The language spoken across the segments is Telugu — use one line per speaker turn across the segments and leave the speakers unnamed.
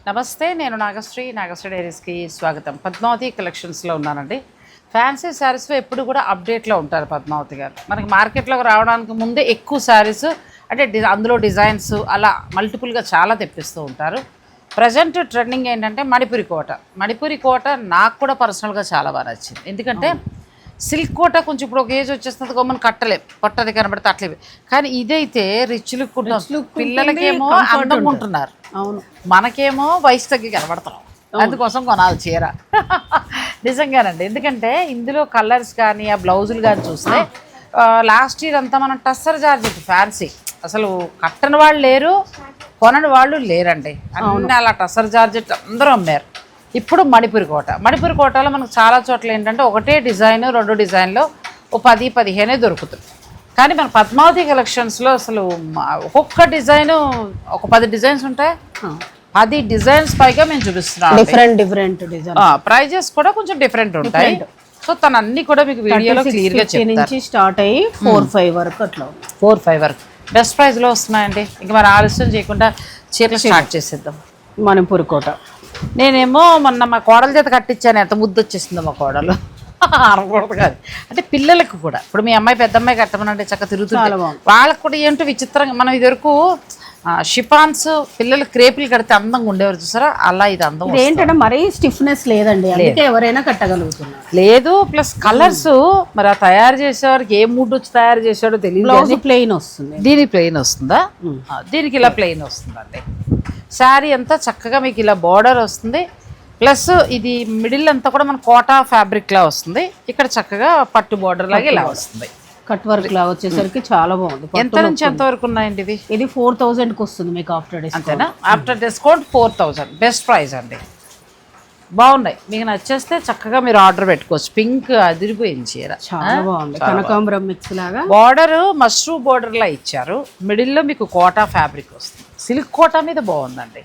నమస్తే, నేను నాగశ్రీ డైరీస్కి స్వాగతం. పద్మావతి కలెక్షన్స్లో ఉన్నానండి. ఫ్యాన్సీ శారీస్లో ఎప్పుడు కూడా అప్డేట్లో ఉంటారు పద్మావతి గారు. మనకి మార్కెట్లోకి రావడానికి ముందే ఎక్కువ శారీస్ అంటే అందులో డిజైన్స్ అలా మల్టిపుల్గా చాలా తెప్పిస్తూ ఉంటారు. ప్రజెంట్ ట్రెండింగ్ ఏంటంటే మణిపురి కోట నాకు కూడా పర్సనల్గా చాలా బాగా నచ్చింది. ఎందుకంటే సిల్క్ కోట కొంచెం ఇప్పుడు ఒక ఏజ్ వచ్చేస్తుంది, గొమ్మను కట్టలేం, కొట్టది కనబడితే అట్లే. కానీ ఇదైతే రిచ్ లుక్ ఉంటుంది, పిల్లలకేమో అందంగా ఉంటున్నారు, అవును, మనకేమో వయసు తగ్గి కనబడతాం, అందుకోసం కొనాలి చీర. నిజంగానండి. ఎందుకంటే ఇందులో కలర్స్ కానీ ఆ బ్లౌజులు కానీ చూస్తే లాస్ట్ ఇయర్ అంతా మనం టస్సర్ జార్జెట్ ఫ్యాన్సీ అసలు కట్టని వాళ్ళు లేరు, కొనని వాళ్ళు లేరండి. అన్నీ అలా టస్సర్ జార్జెట్ అందరూ అమ్మారు. ఇప్పుడు మణిపురి కోటలో మనకు చాలా చోట్ల ఏంటంటే ఒకటే డిజైన్, రెండు డిజైన్లో ఓ 10-15 దొరుకుతుంది. కానీ మన పద్మావతి కలెక్షన్స్లో అసలు ఒక్కొక్క డిజైను ఒక 10 డిజైన్స్ ఉంటాయి. 10 డిజైన్స్ పైగా మేము చూపిస్తున్నాం.
డిఫరెంట్ డిజైన్,
ప్రైజెస్ కూడా కొంచెం డిఫరెంట్ ఉంటాయి. సో తను అన్ని కూడా మీకు వీడియోలో క్లియర్గా చెప్తారు.
స్టార్ట్ అయ్యి 4-5 వరకు అట్లా
4-5 వరకు బెస్ట్ ప్రైస్లో వస్తున్నాయండి. ఇంక మరి ఆలస్యం చేయకుండా చీరలు స్టార్ట్ చేసేద్దాం.
మణిపురి కోట
నేనేమో మొన్న మా కోడల చేత కట్టించాను, ఎంత ముద్దు వచ్చేసిందో మా కోడలు. అనకూడదు కాదు, అంటే పిల్లలకు కూడా ఇప్పుడు మీ అమ్మాయి పెద్ద అమ్మాయి కట్టమనంటే చక్కగా తిరుగుతుంది. వాళ్ళకు కూడా ఏంటో విచిత్రంగా, మనం ఇదివరకు షిఫాన్స్ పిల్లలు క్రేపులు కడితే అందంగా ఉండేవారు చూసారా, అలా ఇది అందం
ఏంటంటే మరీ స్టిఫ్నెస్ లేదండి, అందుకే ఎవరైనా కట్టగలుగుతున్నారు.
లేదు, ప్లస్ కలర్స్ మరి తయారు చేసేవారికి ఏ మూడ్ వచ్చి తయారు చేసాడో తెలియదు.
ప్లెయిన్ వస్తుంది,
దీనికి ప్లెయిన్ వస్తుందా, దీనికి ఇలా ప్లెయిన్ వస్తుందండి. శారీ అంతా చక్కగా మీకు ఇలా బార్డర్ వస్తుంది, ప్లస్ ఇది మిడిల్ అంతా కూడా మన కోటా ఫ్యాబ్రిక్లా వస్తుంది. ఇక్కడ చక్కగా పట్టు బార్డర్ లాగా ఇలా వస్తుంది.
కట్ వర్క్ లా వచ్చేసరికి చాలా బాగుంది.
ఎంత నుంచి ఎంత వరకు ఉన్నాయండి ఇవి?
ఇది 4000కి వస్తుంది మీకు ఆఫ్టర్ డిస్కౌంట్.
అంతేనా? ఆఫ్టర్ డిస్కౌంట్ 4000, బెస్ట్ ప్రైస్ అండి. బాగున్నాయి, మీకు నచ్చేస్తే చక్కగా మీరు ఆర్డర్ పెట్టుకోవచ్చు. పింక్ అదిరిపోయింది చీర,
చాలా బాగుంది. కనకాంబరం మిక్స్ లాగా
బార్డర్ మష్రూ బార్డర్ లా ఇచ్చారు. మిడిల్లో మీకు కోటా ఫ్యాబ్రిక్ వస్తుంది. సిల్క్ కోటా మీద బాగుందండి.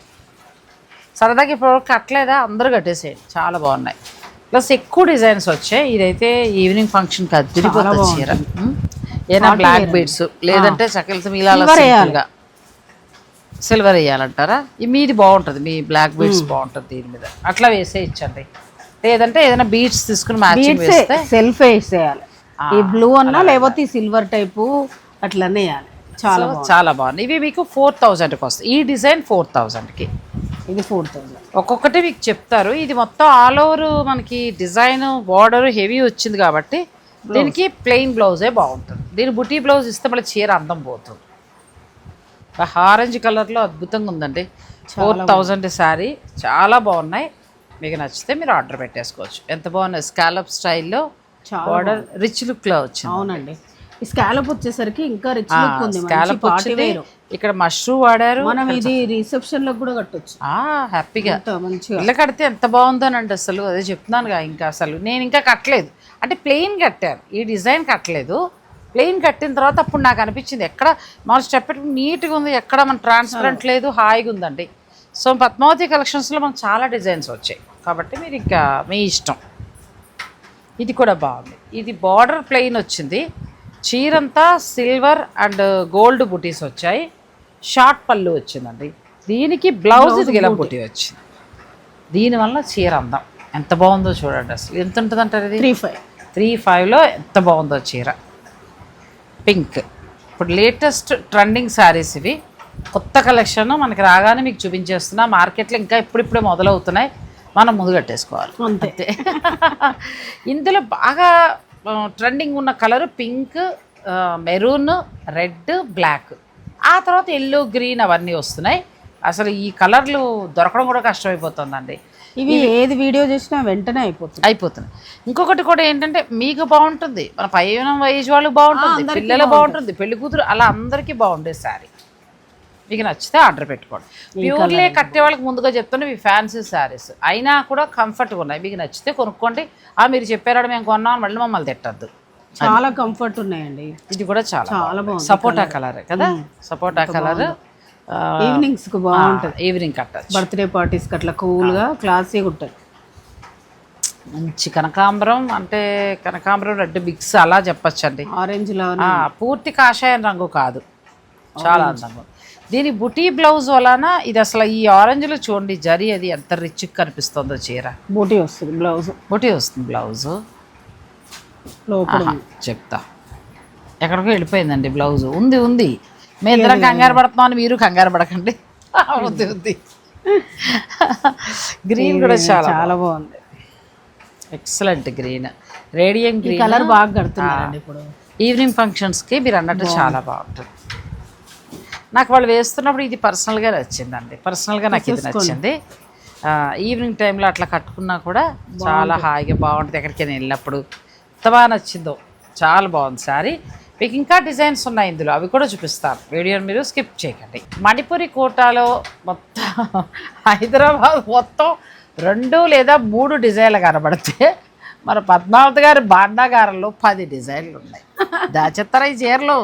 సరదాగా ఇప్పుడు కట్టలేదా, అందరూ కట్టేసేయండి, చాలా బాగున్నాయి. ప్లస్ ఎక్కువ డిజైన్స్ వచ్చాయి. ఇదైతే ఈవినింగ్ ఫంక్షన్కి అదిరిపోతుంది చీర. ఏదైనా బ్లాక్ బీడ్స్ లేదంటే చక్కలతో మీలాగా సిల్వర్ వేయాలంటారా, మీది బాగుంటుంది, మీ బ్లాక్ బీడ్స్ బాగుంటుంది దీని మీద, అట్లా వేసే ఇచ్చండి. లేదంటే ఏదైనా బీడ్స్ తీసుకుని మ్యాచింగ్ వేస్తే
సెల్ఫ్ వేసేయాలి. ఈ బ్లూ అన్నా లేకపోతే సిల్వర్ టైపు అట్లనే వేయాలి.
చాలా బాగుంది. ఇవి మీకు 4000కి వస్తాయి. ఈ డిజైన్ 4000కి,
ఇది 4000.
ఒక్కొక్కటి మీకు చెప్తారు. ఇది మొత్తం ఆల్ ఓవర్ మనకి డిజైన్ బార్డర్ హెవీ వచ్చింది కాబట్టి దీనికి ప్లెయిన్ బ్లౌజే బాగుంటుంది. దీని బుటీ బ్లౌజ్ ఇస్తే మళ్ళీ చీర అందం పోతుంది. ఆరెంజ్ కలర్లో అద్భుతంగా ఉందండి. 4000 శారీ, చాలా బాగున్నాయి. మీకు నచ్చితే మీరు ఆర్డర్ పెట్టేసుకోవచ్చు. ఎంత బాగున్నాయి, స్కాలప్ స్టైల్లో బార్డర్ రిచ్ లుక్లో వచ్చింది.
అవునండి, ఈ స్కాలప్ వచ్చేసరికి ఇంకా రిచ్ లుక్ ఉంది.
స్కాలప్ వచ్చింది, ఇక్కడ మష్రూ వాడారు.
మనం ఇది రిసెప్షన్ లో కూడా కట్టొచ్చు
హ్యాపీగా. ఇల్లు కడితే ఎంత బాగుందోనండి అసలు, అదే చెప్తున్నానుగా. ఇంకా అసలు నేను ఇంకా కట్టలేదు, అంటే ప్లెయిన్ కట్టాను, ఈ డిజైన్ కట్టలేదు. ప్లెయిన్ కట్టిన తర్వాత అప్పుడు నాకు అనిపించింది ఎక్కడ మన స్టెప్ నీట్గా ఉంది, ఎక్కడ మన ట్రాన్స్పరెంట్ లేదు, హాయిగా ఉందండి. సో పద్మావతి కలెక్షన్స్లో మనకు చాలా డిజైన్స్ వచ్చాయి కాబట్టి మీరు ఇంకా మీ ఇష్టం. ఇది కూడా బాగుంది. ఇది బార్డర్ ప్లెయిన్ వచ్చింది, చీరంతా సిల్వర్ అండ్ గోల్డ్ బుటీస్ వచ్చాయి, షార్ట్ పళ్ళు వచ్చిందండి. దీనికి బ్లౌజ్ ఇలా బుటీ వచ్చింది. దీనివల్ల చీర అందం ఎంత బాగుందో చూడండి. అసలు ఎంత ఉంటుంది అంటారు ఇది? 35లో ఎంత బాగుందో చీర. పింక్ ఇప్పుడు లేటెస్ట్ ట్రెండింగ్ శారీస్ ఇవి, కొత్త కలెక్షన్ మనకి రాగానే మీకు చూపించేస్తున్నా. మార్కెట్లో ఇంకా ఇప్పుడిప్పుడే మొదలవుతున్నాయి, మనం ముందు కట్టేసుకోవాలి అంతే. ఇందులో బాగా ట్రెండింగ్ ఉన్న colour pink, maroon, red, black, ఆ తర్వాత ఎల్లో, గ్రీన్ అవన్నీ వస్తున్నాయి. అసలు ఈ కలర్లు దొరకడం కూడా కష్టమైపోతుందండి.
ఇవి ఏది వీడియో చేసినా వెంటనే అయిపోతుంది.
ఇంకొకటి కూడా ఏంటంటే మీకు బాగుంటుంది, మన పైన వయసు వాళ్ళు బాగుంటుంది, పిల్లలు బాగుంటుంది, పెళ్లి కూతురు, అలా అందరికీ బాగుండే శారీ. మీకు నచ్చితే ఆర్డర్ పెట్టుకోండి. ప్యూర్లే కట్టే వాళ్ళకి ముందుగా చెప్తాను, ఇవి ఫ్యాన్సీ శారీస్ అయినా కూడా కంఫర్ట్గా ఉన్నాయి. మీకు నచ్చితే కొనుక్కోండి. మీరు చెప్పారా మేము కొన్నాం మళ్ళీ మమ్మల్ని తిట్టద్దు,
చాలా కంఫర్ట్ ఉన్నాయండి.
ఇది కూడా చాలా బాగుంది. సపోటా కలర్ కదా, సపోటా కలర్
ఈవినింగ్స్ కు బాగుంటుంది.
ఈవినింగ్ కట్టచ్చు,
బర్త్డే పార్టీస్ అట్లా కూల్ గా క్లాసీగా ఉంటుంది.
మంచి కనకాంబరం, అంటే కనకాంబరం రెడ్ మిక్స్ అలా చెప్పచ్చండి.
ఆరెంజ్ లా
పూర్తి కాషాయం రంగు కాదు, చాలా అందంగా ఉంది. దీని బుటీ బ్లౌజ్ వలన ఇది అసలు ఈ ఆరెంజ్లో చూడండి జరీ అది ఎంత రిచ్ కనిపిస్తుందో చీర.
బూటీ వస్తుంది బ్లౌజ్,
బుటీ వస్తుంది బ్లౌజు.
లోపల
చెప్తా ఎక్కడికో వెళ్ళిపోయిందండి బ్లౌజు. ఉంది మేము ఇద్దరం కంగారు పడుతున్నాం అని మీరు కంగారు పడకండి. ఉంది గ్రీన్ కూడా చాలా
బాగుంది,
excellent green, radium green
colour బాగా కడుతున్నారండి ఇప్పుడు
ఈవినింగ్ ఫంక్షన్స్కి. మీరు అన్నట్టు చాలా బాగుంటుంది. నాకు వాళ్ళు వేస్తున్నప్పుడు ఇది పర్సనల్గా నచ్చిందండి, పర్సనల్గా నాకు ఇది నచ్చింది. ఈవినింగ్ టైంలో అట్లా కట్టుకున్నా కూడా చాలా హాయిగా బాగుంటుంది. ఎక్కడికైనా వెళ్ళినప్పుడు ఎంత బాగా నచ్చిందో, చాలా బాగుంది శారీ. మీకు ఇంకా డిజైన్స్ ఉన్నాయి ఇందులో, అవి కూడా చూపిస్తాను. వీడియోని మీరు స్కిప్ చేయకండి. మణిపురి కోటాలో మొత్తం హైదరాబాద్ మొత్తం 2 లేదా 3 డిజైన్లు కనబడితే మన పద్మావతి గారి భాండాగారంలో 10 డిజైన్లు ఉన్నాయి. దాచేస్తారా ఈ చీరలు?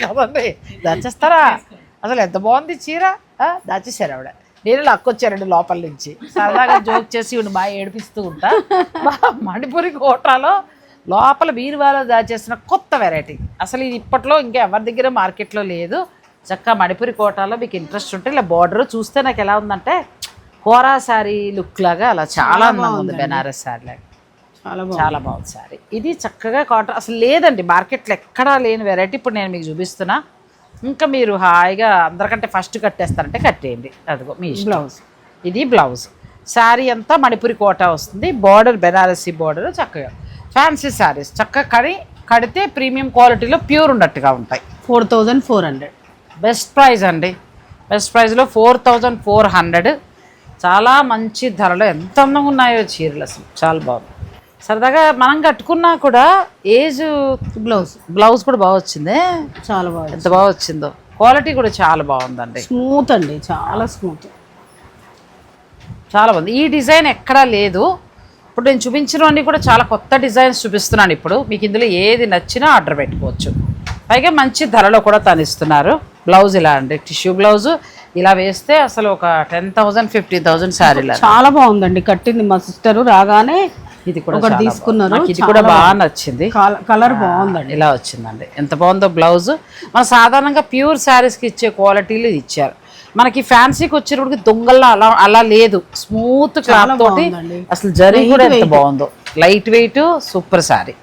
కదండి, దాచేస్తారా? అసలు ఎంత బాగుంది చీర. దాచేసారు ఆవిడ. నేను లక్కొచ్చారండి లోపల నుంచి, సరదాగా జోక్ చేసి ఇవి బాగా ఏడిపిస్తూ ఉంటా. మణిపురి కోటాలో లోపల బీరువాలో దాచేసిన కొత్త వెరైటీ. అసలు ఇది ఇప్పట్లో ఇంకా ఎవరి దగ్గర మార్కెట్లో లేదు. చక్కగా మణిపురి కోటాలో మీకు ఇంట్రెస్ట్ ఉంటే ఇలా బార్డర్ చూస్తే నాకు ఎలా ఉందంటే కోరా శారీ లుక్ లాగా అలా చాలా అందంగా ఉంది. బెనారస్ శారీ లాగా చాలా బాగుంది శారీ. ఇది చక్కగా కాటన్ అసలు లేదండి మార్కెట్లో ఎక్కడా లేని వెరైటీ. ఇప్పుడు నేను మీకు చూపిస్తున్నా. ఇంకా మీరు హాయిగా అందరికంటే ఫస్ట్ కట్టేస్తారంటే కట్టేయండి. అదిగో మీ బ్లౌజ్. ఇది బ్లౌజ్. శారీ అంతా మణిపురి కోటా వస్తుంది. Border Banarasi border. చక్కగా ఫ్యాన్సీ శారీస్ చక్కగా కడితే ప్రీమియం క్వాలిటీలో ప్యూర్ ఉన్నట్టుగా ఉంటాయి.
4400
బెస్ట్ ప్రైస్ అండి. బెస్ట్ ప్రైస్లో 4400. చాలా మంచి ధరలో ఎంత అందంగా ఉన్నాయో చీరలు, అసలు చాలా బాగుంది. సరదాగా మనం కట్టుకున్నా కూడా ఏజ్ బ్లౌజ్ కూడా బాగా వచ్చింది.
చాలా బాగా,
ఎంత బాగా వచ్చిందో. క్వాలిటీ కూడా చాలా బాగుందండి.
స్మూత్ అండి, చాలా స్మూత్,
చాలా బాగుంది. ఈ డిజైన్ ఎక్కడా లేదు. ఇప్పుడు నేను చూపించినవన్నీ కూడా చాలా కొత్త డిజైన్స్ చూపిస్తున్నాను. ఇప్పుడు మీకు ఇందులో ఏది నచ్చినా ఆర్డర్ పెట్టుకోవచ్చు. పైగా మంచి ధరలో కూడా తనిస్తున్నారు. బ్లౌజ్ ఇలా అండి, టిష్యూ బ్లౌజ్ ఇలా వేస్తే అసలు ఒక 10,000 15,000 శారీలు.
చాలా బాగుందండి కట్టింది. మా సిస్టర్ రాగానే
ఇది కూడా
ఒకటి తీసుకున్నారు.
ఇది కూడా బాగా నచ్చింది.
కలర్ బాగుందండి,
ఇలా వచ్చిందండి. ఎంత బాగుందో బ్లౌజ్. మన సాధారణంగా ప్యూర్ శారీస్కి ఇచ్చే క్వాలిటీలు ఇచ్చారు. మనకి ఫ్యాన్సీకి వచ్చేటప్పటికి దొంగల్లో అలా లేదు. స్మూత్ క్లాత్ తోటి అసలు జరీ కూడా ఎంత బాగుందో. Light weight super sari.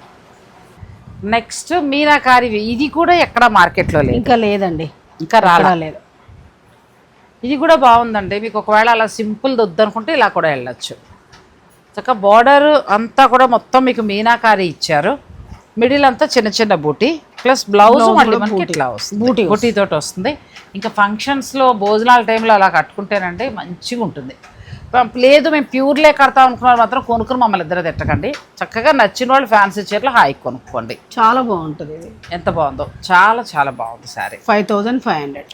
Next meenakari. ఇది కూడా ఎక్కడ మార్కెట్లో లేదు,
ఇంకా లేదండి,
ఇంకా రాలేదు. ఇది కూడా బాగుందండి. మీకు ఒకవేళ అలా సింపుల్ వద్దనుకుంటే ఇలా కూడా వెళ్ళచ్చు. చక్కగా బార్డర్ అంతా కూడా మొత్తం మీకు మీనాకారి ఇచ్చారు. మిడిల్ అంతా చిన్న చిన్న బూటీ ప్లస్ బ్లౌజ్ మళ్ళీ మనకి ఇట్లా వస్తుంది, బూటీ తోటి వస్తుంది. ఇంకా ఫంక్షన్స్లో భోజనాల టైంలో అలా కట్టుకుంటేనండి మంచిగా ఉంటుంది. లేదు మేము ప్యూర్లే కడతాం అనుకున్నారు మాత్రం కొనుక్కుని మమ్మల్ని ఇద్దరు తిట్టకండి. చక్కగా నచ్చిన వాళ్ళు ఫ్యాన్సీ చీరలు హాయి కొనుక్కోండి.
చాలా బాగుంటుంది. ఇది
ఎంత బాగుందో, చాలా చాలా బాగుంది శారీ.
5500.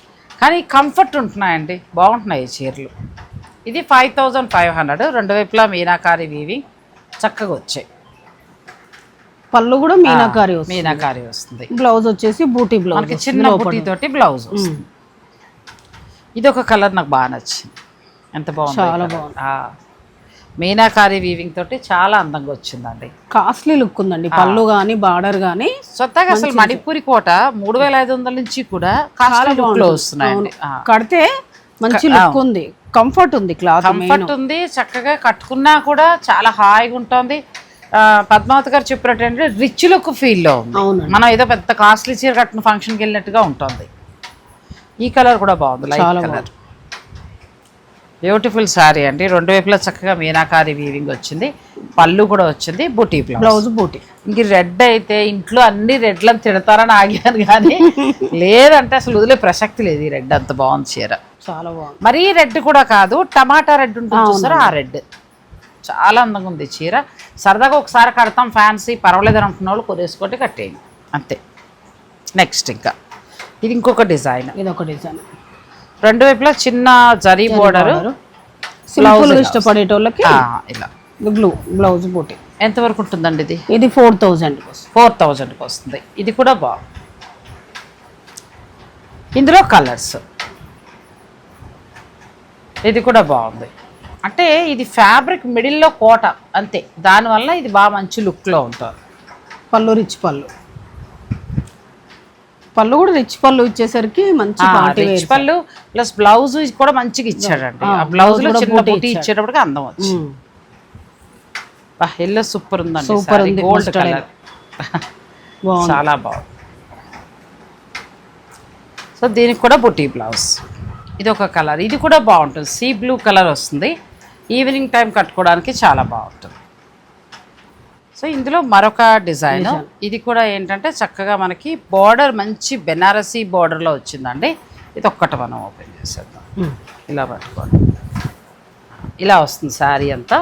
కానీ కంఫర్ట్ ఉంటున్నాయండి, బాగుంటున్నాయి ఈ చీరలు. ఇది 5500. 2 వైపులా మీనాకారి వీవింగ్ చక్కగా వచ్చాయి.
పళ్ళు కూడా మీనాకారి
వస్తుంది.
బ్లౌజ్ వచ్చేసి బూటీ బ్లౌజ్,
మనకి చిన్న బూటీ తోటి బ్లౌజ్ వస్తుంది. ఇది ఒక కలర్ నాకు బాగా నచ్చింది. ఎంత బాగుంది,
చాలా బాగుంది.
మీనాకారి వీవింగ్ తోటి చాలా అందంగా వచ్చిందండి.
కాస్ట్లీ లుక్ ఉందండి పళ్ళు కానీ బార్డర్ కానీ.
స్వతహాగా అసలు మణిపురి కోట 3500 నుంచి కూడా కాస్ట్లీ లుక్ లో వస్తున్నాయండి.
కడితే మంచి లుక్ ఉంది, కంఫర్ట్ ఉంది, క్లాత్
కంఫర్ట్ ఉంది. చక్కగా కట్టుకున్నా కూడా చాలా హాయిగా ఉంటుంది. పద్మావతి గారు చెప్పినట్టు ఏంటంటే రిచ్ లుక్ ఫీల్లో ఉంది. మనం ఏదో పెద్ద కాస్ట్లీ చీర కట్టిన ఫంక్షన్కి వెళ్ళినట్టుగా ఉంటుంది. ఈ కలర్ కూడా బాగుంది, లైట్ కలర్. బ్యూటిఫుల్ శారీ అండి. 2 వైపులా చక్కగా మీనాకారి వీవింగ్ వచ్చింది. పళ్ళు కూడా వచ్చింది, బూటీ బ్లౌజ్ బూటీ. ఇంక రెడ్ అయితే ఇంట్లో అన్ని రెడ్లను తిడతారని ఆగాను, కానీ లేదంటే అసలు వదిలే ప్రసక్తి లేదు. ఈ రెడ్ అంత బాగుంది చీర,
చాలా బాగుంది.
మరీ రెడ్ కూడా కాదు, టమాటా రెడ్ ఉంటుంది చూసారా, ఆ రెడ్ చాలా అందంగా ఉంది చీర. సరదాగా ఒకసారి కడతాం ఫ్యాన్సీ పర్వాలేదని అనుకున్న వాళ్ళు కొనేసుకోటి కట్టేయండి అంతే. నెక్స్ట్ ఇంకా ఇది ఇంకొక డిజైన్.
ఇది ఒక డిజైన్,
2 వైపులా చిన్న జరీ బోర్డర్.
సింపుల్ ఇష్టపడేటోళ్ళకి
ఇలా
బ్లౌజ్ బూటీ.
ఎంతవరకు ఉంటుందండి ఇది?
ఇది 4000కి
వస్తుంది. ఇది కూడా బాగుంది. ఇందులో కలర్స్. ఇది కూడా బాగుంది. అంటే ఇది ఫ్యాబ్రిక్ మిడిల్లో కోట అంతే, దానివల్ల ఇది బాగా మంచి లుక్లో ఉంటుంది.
పళ్ళు రిచ్ పళ్ళు. పళ్ళు కూడా రిచ్ పళ్ళు ఇచ్చేసరికి మంచి పార్టీ
రిచ్ పళ్ళు ప్లస్ బ్లౌజ్ కూడా మంచిగా ఇచ్చాడండి. ఆ బ్లౌజ్ లో చిన్న బూటీ ఇచ్చేటప్పటికి అందం వచ్చింది. ఎల్లో సూపర్ ఉందండి,
సూపర్ ఉంది,
గోల్డ్ కలర్ చాలా బాగుంది. సో దీనికి కూడా బుటీ బ్లౌజ్. ఇది ఒక కలర్, ఇది కూడా బాగుంటుంది, సీ బ్లూ కలర్ వస్తుంది. ఈవినింగ్ టైం కట్టుకోవడానికి చాలా బాగుంటుంది. సో ఇందులో మరొక డిజైన్, ఇది కూడా ఏంటంటే చక్కగా మనకి బార్డర్ మంచి బెనారసీ బార్డర్లో వచ్చిందండి. ఇది ఒక్కటి మనం ఓపెన్ చేసేద్దాం. ఇలా పట్టుకోండి, ఇలా వస్తుంది శారీ అంతా.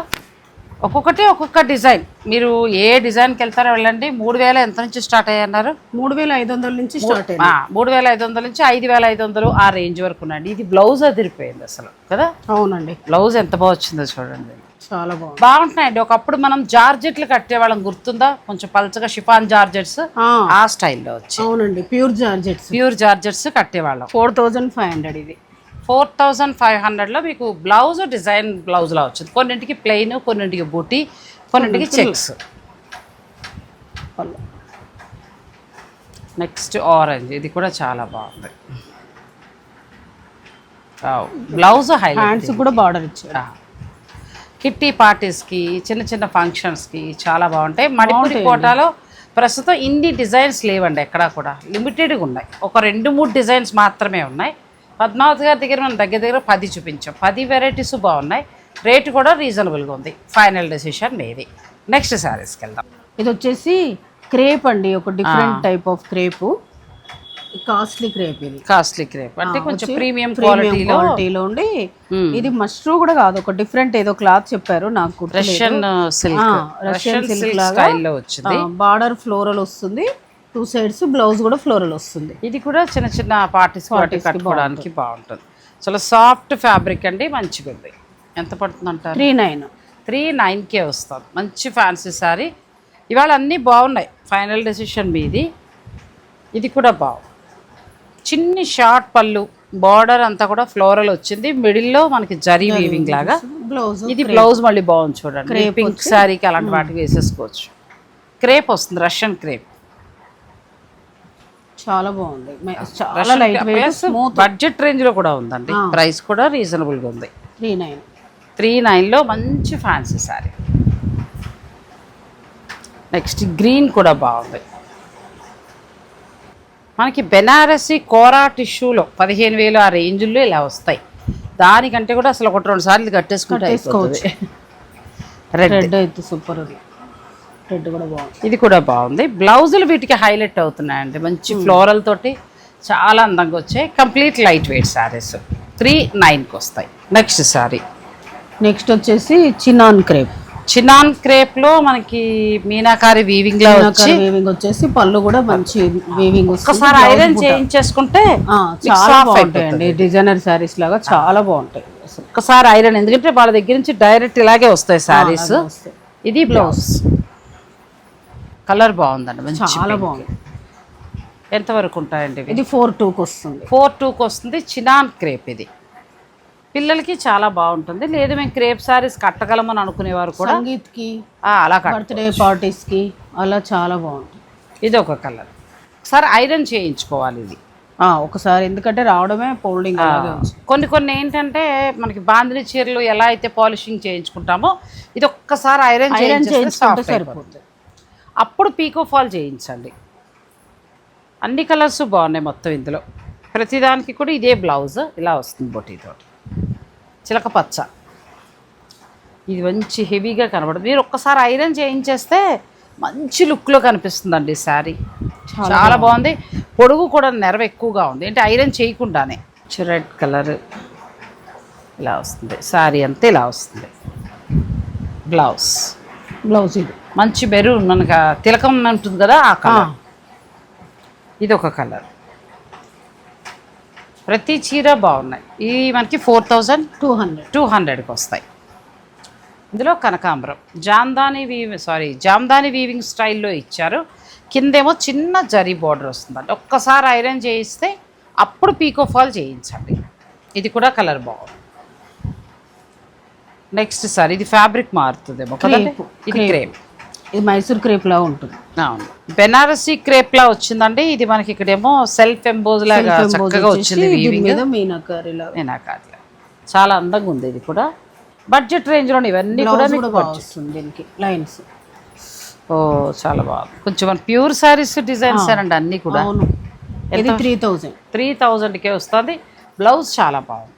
ఒక్కొక్కటి ఒక్కొక్క డిజైన్. మీరు ఏ డిజైన్కి వెళ్తారో వెళ్ళండి. 3000 ఎంత నుంచి స్టార్ట్ అయ్యన్నారు?
3500 నుంచి స్టార్ట్ అయ్యింది.
3500 నుంచి 5500 ఆ రేంజ్ వరకు ఉన్నాయండి. ఇది బ్లౌజ్ అదిరిపోయింది అసలు కదా.
అవునండి,
బ్లౌజ్ ఎంత బాగా వచ్చిందో చూడండి,
చాలా బాగుంది,
బాగుంటున్నాయండి. ఒకప్పుడు మనం జార్జెట్లు కట్టేవాళ్ళం, గుర్తుందా? కొంచెం పల్చగా షిఫాన్ జార్జెట్స్ ఆ స్టైల్లో వచ్చి.
అవునండి, ప్యూర్ జార్జెట్స్
కట్టేవాళ్ళం.
4500 ఇది.
4500లో మీకు బ్లౌజ్ డిజైన్ బ్లౌజ్లా వచ్చింది. కొన్నింటికి ప్లెయిన్, కొన్నింటికి బూటీ, కొన్నింటికి చెక్స్. నెక్స్ట్ ఆరెంజ్, ఇది కూడా చాలా బాగుంది. బ్లౌజ్
హ్యాండ్స్ కూడా బార్డర్ ఇచ్చారు.
కిట్టి పార్టీస్కి, చిన్న చిన్న ఫంక్షన్స్కి చాలా బాగుంటాయి. మణిపూరి కోటాలో ప్రస్తుతం ఇన్ని డిజైన్స్ లేవండి, ఎక్కడా కూడా లిమిటెడ్గా ఉన్నాయి. ఒక 2-3 డిజైన్స్ మాత్రమే ఉన్నాయి. పద్మావతి గారి దగ్గర మనం దగ్గర 10 చూపించాం. 10 వెరైటీస్ బాగున్నాయి, రేటు కూడా రీజనబుల్గా ఉంది. ఫైనల్ డెసిషన్ మీది. నెక్స్ట్ శారీస్కి వెళ్దాం.
ఇది వచ్చేసి క్రేప్ అండి, ఒక different type of crepe, costly crepe. ఇది
కాస్ట్లీ క్రేప్ అంటే కొంచెం ప్రీమియం క్వాలిటీలో
ఉండి, ఇది మష్రూ కూడా కాదు, ఒక డిఫరెంట్ ఏదో క్లాత్ చెప్పారు నాకు.
రష్యన్ సిల్క్ స్టైల్లో వచ్చింది.
బార్డర్ ఫ్లోరల్ వస్తుంది, 2 సైడ్స్ బ్లౌజ్ కూడా ఫ్లోరల్ వస్తుంది.
ఇది కూడా చిన్న చిన్న పార్టీస్ కట్టుకోవడానికి బాగుంటుంది. చాలా సాఫ్ట్ ఫ్యాబ్రిక్ అండి, మంచిగా ఉంది. ఎంత పడుతుంది అంటారు? 3900 వస్తుంది. మంచి ఫ్యాన్సీ శారీ. ఇవాళ అన్నీ బాగున్నాయి. ఫైనల్ డెసిషన్ మీది. ఇది కూడా బాగుంది, చిన్ని షార్ట్ పళ్ళు, బార్డర్ అంతా కూడా ఫ్లోరల్ వచ్చింది, మిడిల్లో మనకి జరీ వీవింగ్ లాగా. ఇది బ్లౌజ్ మళ్ళీ బాగుంది చూడండి, పింక్ శారీకి అలాంటి వాటికి వేసేసుకోవచ్చు. క్రేప్ వస్తుంది, రష్యన్ క్రేప్, చాలా బాగుంది. చాలా light weight, smooth, budget range లో కూడా ఉందండి. ప్రైస్ కూడా రీజనబుల్ గా ఉంది. 3900లో మంచి ఫ్యాన్సీ శారీ. నెక్స్ట్ గ్రీన్ కూడా బాగుంది. మనకి బెనారసీ కోరా టిష్యూలో 15000 ఆ రేంజ్లో ఇలా వస్తాయి. దానికంటే కూడా అసలు 1-2 సార్లు కట్టేసుకుంటే రెడ్ అయితే సూపర్ ఉంది. రెడ్ కూడా బాగుంది. ఇది కూడా బాగుంది. బ్లౌజులు వీటికి హైలైట్ అవుతున్నాయండి, మంచి ఫ్లోరల్ తోటి చాలా అందంగా వచ్చాయి. కంప్లీట్ లైట్ వెయిట్ శారీస్ 3900కి వస్తాయి. నెక్స్ట్ శారీ, నెక్స్ట్ వచ్చేసి చినాన్ క్రేప్ లో మనకి మీనాకారి వీవింగ్ లో వచ్చేసి పళ్ళు కూడా మంచి వీవింగ్. ఒకసారి ఐరన్ చేయించేసుకుంటే చాలా బాగుంటాయండి, డిజైనర్ శారీస్ లాగా చాలా బాగుంటాయి. ఒకసారి ఐరన్, ఎందుకంటే వాళ్ళ దగ్గర నుంచి డైరెక్ట్ ఇలాగే వస్తాయి శారీస్. ఇది బ్లౌజ్ కలర్ బాగుందండి, చాలా బాగుంది. ఎంతవరకు ఉంటాయండి? ఇది 42కి వస్తుంది. 42కి వస్తుంది. చినాన్ క్రేప్ ఇది పిల్లలకి చాలా బాగుంటుంది. లేదు మేము క్రేప్ శారీస్ కట్టగలమని అనుకునేవారు కూడా సంగీత్కి, అలా బర్త్డే పార్టీస్కి అలా చాలా బాగుంటుంది. ఇది ఒక కలర్. ఒకసారి ఐరన్ చేయించుకోవాలి ఇది ఒకసారి, ఎందుకంటే రావడమే ఫోల్డింగ్. కొన్ని ఏంటంటే మనకి బాందిని చీరలు ఎలా అయితే పాలిషింగ్ చేయించుకుంటామో, ఇది ఒక్కసారి ఐరన్ చేయించుకుంటే సరిపోతుంది. అప్పుడు పీకో ఫాల్ చేయించండి. అన్ని కలర్స్ బాగున్నాయి మొత్తం ఇందులో. ప్రతిదానికి కూడా ఇదే బ్లౌజ్ ఇలా వస్తుంది, బొటీతో చిలక పచ్చ. ఇది మంచి హెవీగా కనబడుతుంది. మీరు ఒక్కసారి ఐరన్ చేయించేస్తే మంచి లుక్లో కనిపిస్తుందండి శారీ. చాలా బాగుంది. పొడుగు కూడా నెరవ ఎక్కువగా ఉంది, అంటే ఐరన్ చేయకుండానే. రెడ్ కలర్ ఇలా వస్తుంది, శారీ అంతా ఇలా వస్తుంది. బ్లౌజ్ ఇది మంచి మెరూన్, మనకు తిలకం ఉంటుంది కదా ఆ కలర్. ఇది ఒక కలర్. ప్రతి చీర బాగున్నాయి. ఇవి మనకి 4200కి వస్తాయి. ఇందులో కనకాంబరం జామ్దాని వీవింగ్ స్టైల్లో ఇచ్చారు. కిందేమో చిన్న జరీ బార్డర్ వస్తుందండి. ఒక్కసారి ఐరన్ చేయిస్తే అప్పుడు పీకో ఫాల్ చేయించండి. ఇది కూడా కలర్ బాగుంది. నెక్స్ట్ సార్, ఇది ఫ్యాబ్రిక్ మారుతుందేమో కదండి. ఇది క్రేప్.
ఇది మైసూర్ క్రేప్ లా ఉంటుంది.
అవును, బెనారసీ క్రేప్ లా వచ్చిందండి. ఇది మనకి ఇక్కడేమో సెల్ఫ్ ఎంబోజ్ లాగా చక్కగా వచ్చింది. మీనాకారి చాలా అందంగా ఉంది. ఇది కూడా బడ్జెట్ రేంజ్ లో ఇవన్నీ కూడా
వస్తుంది దీనికి లైన్స్.
ఓ చాలా బాగుంది. కొంచెం మన ప్యూర్ సారీస్ డిజైన్స్ అండి అన్ని కూడా.
ఇది 3000కే
వస్తుంది. బ్లౌజ్ చాలా బాగుంది.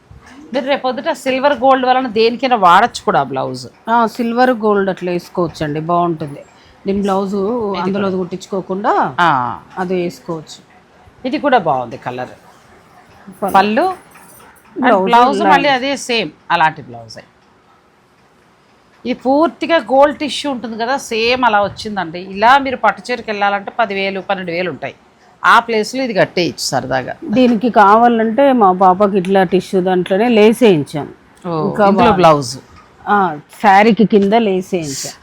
మీరు రేపొద్దుట సిల్వర్ గోల్డ్ వలన దేనికైనా వాడచ్చు కూడా బ్లౌజ్.
సిల్వర్ గోల్డ్ అట్లా వేసుకోవచ్చు అండి, బాగుంటుంది. దీని బ్లౌజ్ అందులో కుట్టించుకోకుండా అది వేసుకోవచ్చు.
ఇది కూడా బాగుంది కలర్. పళ్ళు బ్లౌజ్ మళ్ళీ అదే సేమ్ అలాంటి బ్లౌజే. ఇది పూర్తిగా గోల్డ్ టిష్యూ ఉంటుంది కదా, సేమ్ అలా వచ్చిందండి. ఇలా మీరు పట్టు చీరకి వెళ్ళాలంటే 10,000 12,000 ఉంటాయి. ఆ ప్లేస్లో ఇది కట్టేయచ్చు సరదాగా.
దీనికి కావాలంటే మా పాపకి ఇట్లా టిష్యూ దాంట్లోనే లేస్ వేయించాను.
ఇంకా బ్లౌజ్
శారీకి కింద లేస్ వేయించాను.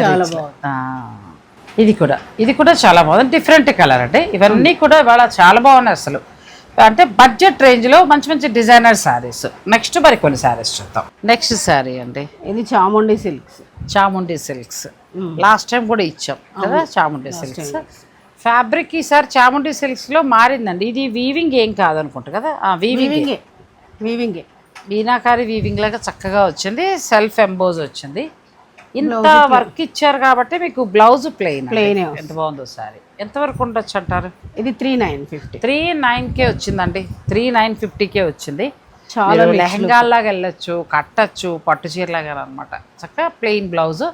చాలా బాగుంది. ఇది కూడా చాలా బాగుంది. డిఫరెంట్ కలర్ అంటే ఇవన్నీ కూడా ఇవాళ చాలా బాగున్నాయి అసలు. అంటే బడ్జెట్ రేంజ్లో మంచి మంచి డిజైనర్ శారీస్. నెక్స్ట్ మరి కొన్ని శారీస్ చూద్దాం. నెక్స్ట్ శారీ అండి,
ఇది చాముండి సిల్క్స్.
లాస్ట్ టైం కూడా ఇచ్చాం కదా చాముండి సిల్క్స్. ఫ్యాబ్రిక్ ఈసారి చాముండి సిల్క్స్లో మారిందండి. ఇది వీవింగ్ ఏం కాదనుకుంటా కదా, వీవింగ్ మీనాకారి వీవింగ్ లాగా చక్కగా వచ్చింది. సెల్ఫ్ ఎంబోజ్ వచ్చింది. ఇంత వర్క్ ఇచ్చారు కాబట్టి మీకు బ్లౌజ్ ప్లెయిన్. ఎంత బాగుందో సారీ. ఎంతవరకు ఉండొచ్చు అంటారు?
ఇది
3950 వచ్చిందండి. 3950కే వచ్చింది. చాలా లెహంగాల్లాగా వెళ్ళొచ్చు, కట్టచ్చు, పట్టు చీరలాగా అనమాట. చక్కగా ప్లెయిన్ బ్లౌజ్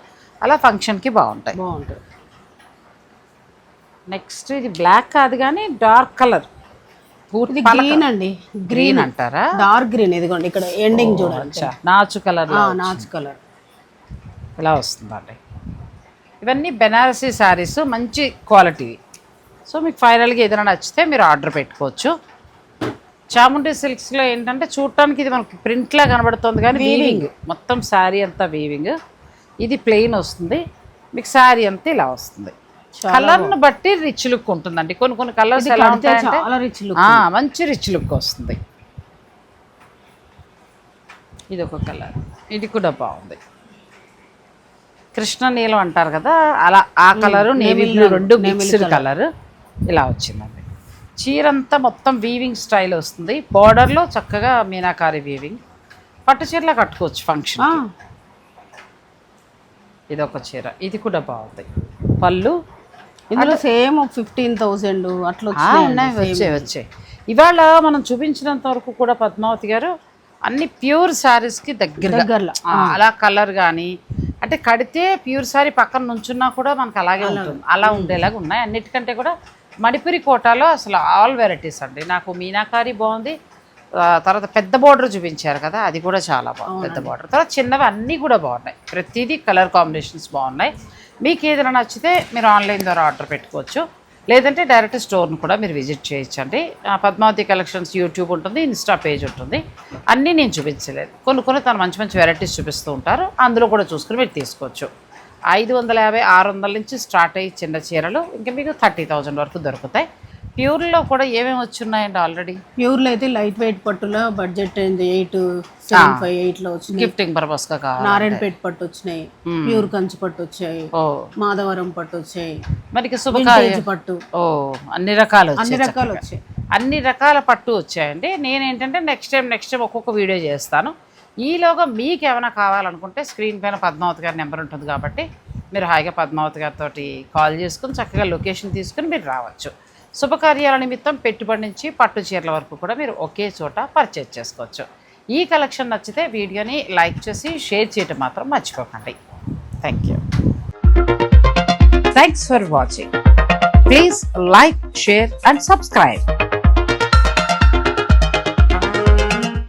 అలా ఫంక్షన్కి బాగుంటాయి. నెక్స్ట్ ఇది బ్లాక్ కాదు కానీ డార్క్ కలర్,
గ్రీన్ అండి.
గ్రీన్ అంటారా?
Dark green. ఇదిగోండి ఇక్కడ ఎండింగ్ చూడండి,
నాచు కలర్ ఇలా వస్తుందండి. ఇవన్నీ బెనారసీ శారీస్, మంచి క్వాలిటీ. సో మీకు ఫైనల్గా ఏదైనా నచ్చితే మీరు ఆర్డర్ పెట్టుకోవచ్చు. చాముండి సిల్క్స్లో ఏంటంటే చూడటానికి ఇది మనకి ప్రింట్లా కనబడుతుంది కానీ వీవింగ్ మొత్తం శారీ అంతా వీవింగ్. ఇది ప్లెయిన్ వస్తుంది. మీకు శారీ అంతా ఇలా వస్తుంది. కలర్ను బట్టి రిచ్ లుక్ ఉంటుందండి. కొన్ని కలర్స్ ఎలా ఉంటాయంటే మంచి రిచ్ లుక్ వస్తుంది. ఇది ఒక కలర్, ఇది కూడా బాగుంది. కృష్ణ నీలం అంటారు కదా, అలా ఆ కలరు నేవీ బ్లూ రెండు మిక్స్డ్ కలర్ ఇలా వచ్చిందండి. చీరంతా మొత్తం వీవింగ్ స్టైల్ వస్తుంది. బార్డర్లో చక్కగా మీనాకారి వీవింగ్. పట్టు చీరలా కట్టుకోవచ్చు ఫంక్షన్. ఇది ఒక చీర, ఇది కూడా బాగుంది. పళ్ళు
ఇందులో సేమ్ 15,000 అట్లా
వచ్చాయి. ఇవాళ మనం చూపించినంత వరకు కూడా పద్మావతి గారు అన్ని ప్యూర్ శారీస్కి దగ్గరలో అలా కలర్ కానీ అంటే కడితే ప్యూర్ శారీ పక్కన నుంచున్నా కూడా మనకు అలాగే ఉంటుంది, అలా ఉండేలాగా ఉన్నాయి. అన్నిటికంటే కూడా మణిపురి కోటాలో అసలు ఆల్ వెరైటీస్ అండి. నాకు మీనాకారి బాగుంది. తర్వాత పెద్ద బార్డర్ చూపించారు కదా, అది కూడా చాలా బాగుంది. పెద్ద బార్డర్ తర్వాత చిన్నవి అన్నీ కూడా బాగున్నాయి. ప్రతిదీ కలర్ కాంబినేషన్స్ బాగున్నాయి. మీకు ఏదైనా నచ్చితే మీరు ఆన్లైన్ ద్వారా ఆర్డర్ పెట్టుకోవచ్చు. లేదంటే డైరెక్ట్ స్టోర్ను కూడా మీరు విజిట్ చేయొచ్చండి. పద్మావతి కలెక్షన్స్ యూట్యూబ్ ఉంటుంది, ఇన్స్టా పేజ్ ఉంటుంది. అన్నీ నేను చూపించలేదు, కొన్ని తను మంచి మంచి వెరైటీస్ చూపిస్తూ ఉంటారు. అందులో కూడా చూసుకుని మీరు తీసుకోవచ్చు. 550, 600 నుంచి స్టార్ట్ అయ్యి చిన్న చీరలు ఇంకా మీకు 30,000 వరకు దొరుకుతాయి. ప్యూర్లో కూడా ఏమేమి వచ్చున్నాయండి ఆల్రెడీ?
ప్యూర్లో అయితే లైట్ వెయిట్ పట్టులో బడ్జెట్ 875 వచ్చినాయి.
గిఫ్టింగ్ పర్పస్గా కావాలి.
నారాయణపేట పట్టు వచ్చినాయి, ప్యూర్ కంచి పట్టు వచ్చాయి, మాధవరం పట్టు వచ్చాయి,
మరి శుభకార్య
పట్టు.
అన్ని రకాలు
వచ్చాయి.
అన్ని రకాల పట్టు వచ్చాయండి. నేనేంటంటే నెక్స్ట్ టైం ఒక్కొక్క వీడియో చేస్తాను. ఈలోగా మీకు ఏమైనా కావాలనుకుంటే స్క్రీన్ పైన పద్మావతి గారి నెంబర్ ఉంటుంది కాబట్టి మీరు హాయిగా పద్మావతి గారితో కాల్ చేసుకుని చక్కగా లొకేషన్ తీసుకుని మీరు రావచ్చు. శుభకార్యాల నిమిత్తం పెట్టుబడి నుంచి పట్టు చీరల వరకు కూడా మీరు ఒకే చోట పర్చేజ్ చేసుకోవచ్చు. ఈ కలెక్షన్ నచ్చితే వీడియోని లైక్ చేసి షేర్ చేయటం మాత్రం మర్చిపోకండి. Thank you. Thanks for watching. Please like, share and subscribe.